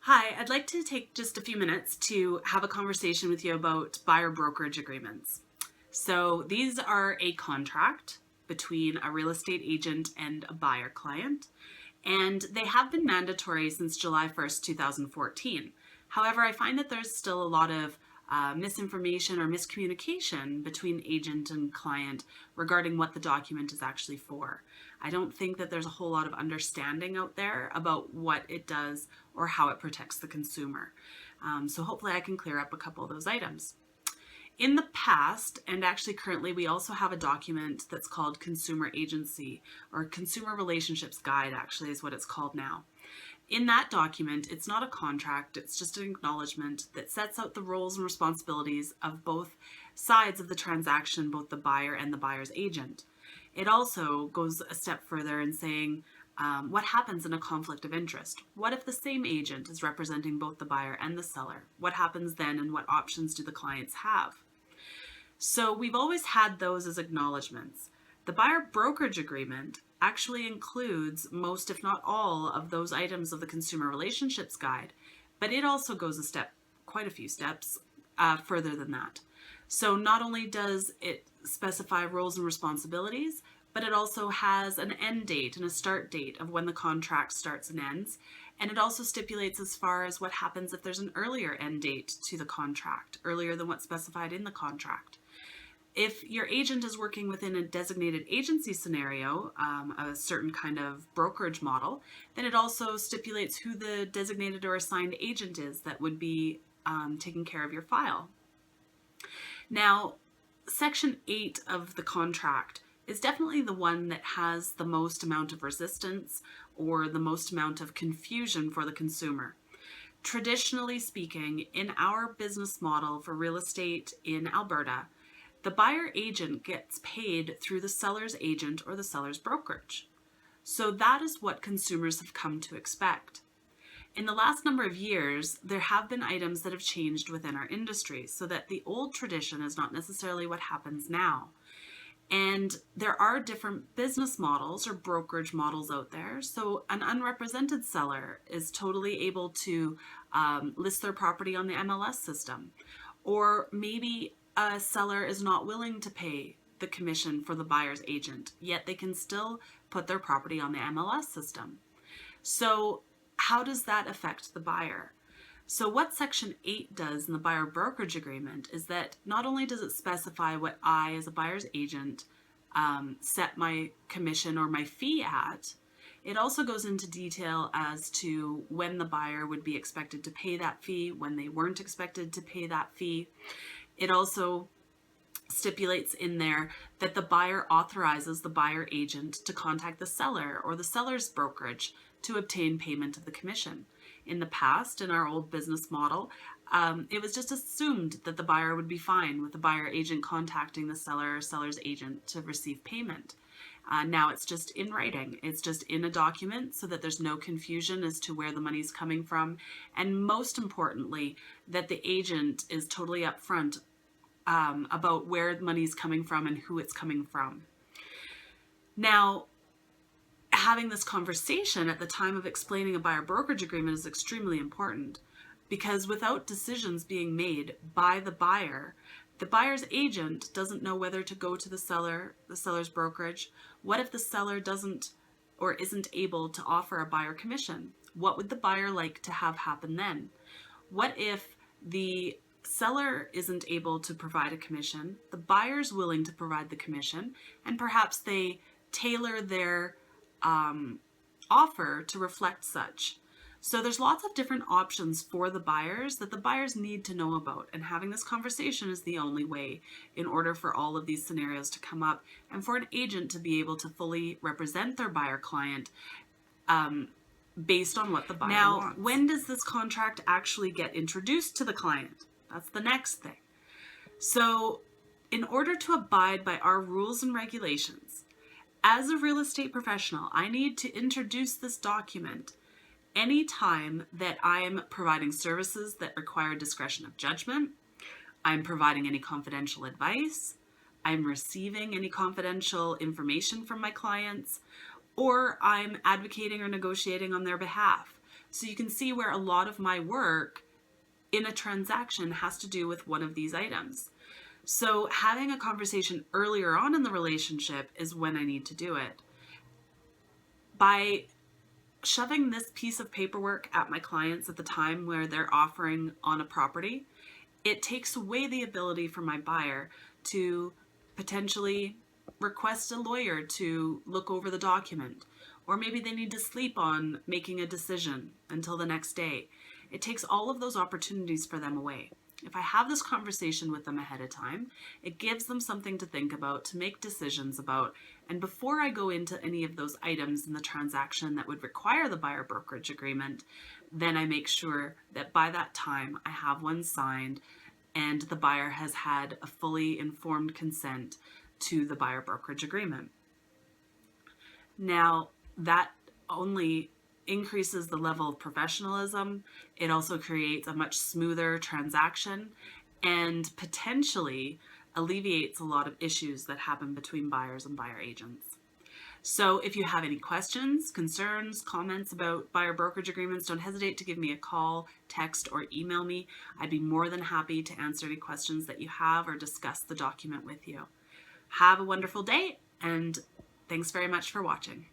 Hi, I'd like to take just a few minutes to have a conversation with you about buyer brokerage agreements. So these are a contract between a real estate agent and a buyer client, and they have been mandatory since July 1st, 2014. However, I find that there's still a lot of misinformation or miscommunication between agent and client regarding what the document is actually for. I don't think that there's a whole lot of understanding out there about what it does or how it protects the consumer. So hopefully I can clear up a couple of those items. In the past, and actually currently, we also have a document that's called Consumer Agency, or Consumer Relationships Guide actually is what it's called now. In that document, it's not a contract, it's just an acknowledgement that sets out the roles and responsibilities of both sides of the transaction, both the buyer and the buyer's agent. It also goes a step further in saying what happens in a conflict of interest. What if the same agent is representing both the buyer and the seller? What happens then, and what options do the clients have? So we've always had those as acknowledgements. The buyer brokerage agreement actually includes most, if not all, of those items of the Consumer Relationships Guide, but it also goes quite a few steps further than that. So not only does it specify roles and responsibilities, but it also has an end date and a start date of when the contract starts and ends. And it also stipulates as far as what happens if there's an earlier end date to the contract, earlier than what's specified in the contract. If your agent is working within a designated agency scenario, a certain kind of brokerage model, then it also stipulates who the designated or assigned agent is that would be taking care of your file. Now, Section 8 of the contract is definitely the one that has the most amount of resistance or the most amount of confusion for the consumer. Traditionally speaking, in our business model for real estate in Alberta, the buyer agent gets paid through the seller's agent or the seller's brokerage. So that is what consumers have come to expect. In the last number of years, there have been items that have changed within our industry so that the old tradition is not necessarily what happens now. And there are different business models or brokerage models out there. So an unrepresented seller is totally able to list their property on the MLS system. Or maybe a seller is not willing to pay the commission for the buyer's agent, yet they can still put their property on the MLS system. So how does that affect the buyer? So what Section 8 does in the buyer brokerage agreement is that not only does it specify what I, as a buyer's agent, set my commission or my fee at, it also goes into detail as to when the buyer would be expected to pay that fee, when they weren't expected to pay that fee. It also stipulates in there that the buyer authorizes the buyer agent to contact the seller or the seller's brokerage to obtain payment of the commission. In the past, in our old business model, it was just assumed that the buyer would be fine with the buyer agent contacting the seller or seller's agent to receive payment. Now it's just in writing. It's just in a document so that there's no confusion as to where the money's coming from. And most importantly, that the agent is totally upfront about where the money's coming from and who it's coming from. Now, having this conversation at the time of explaining a buyer brokerage agreement is extremely important, because without decisions being made by the buyer's agent doesn't know whether to go to the seller's brokerage. What if the seller doesn't or isn't able to offer a buyer commission? What would the buyer like to have happen then? What if the seller isn't able to provide a commission, the buyer's willing to provide the commission, and perhaps they tailor their offer to reflect such? So there's lots of different options for the buyers that the buyers need to know about, and having this conversation is the only way in order for all of these scenarios to come up and for an agent to be able to fully represent their buyer client based on what the buyer wants. Now, when does this contract actually get introduced to the client? That's the next thing. So in order to abide by our rules and regulations, as a real estate professional, I need to introduce this document anytime that I'm providing services that require discretion of judgment, I'm providing any confidential advice, I'm receiving any confidential information from my clients, or I'm advocating or negotiating on their behalf. So you can see where a lot of my work in a transaction has to do with one of these items. So having a conversation earlier on in the relationship is when I need to do it. By shoving this piece of paperwork at my clients at the time where they're offering on a property, it takes away the ability for my buyer to potentially request a lawyer to look over the document, or maybe they need to sleep on making a decision until the next day. It takes all of those opportunities for them away. If I have this conversation with them ahead of time, it gives them something to think about, to make decisions about. And before I go into any of those items in the transaction that would require the buyer brokerage agreement, then I make sure that by that time I have one signed and the buyer has had a fully informed consent to the buyer brokerage agreement. Now, that only increases the level of professionalism. It also creates a much smoother transaction and potentially alleviates a lot of issues that happen between buyers and buyer agents. So if you have any questions, concerns, comments about buyer brokerage agreements, don't hesitate to give me a call, text, or email me. I'd be more than happy to answer any questions that you have or discuss the document with you. Have a wonderful day, and thanks very much for watching.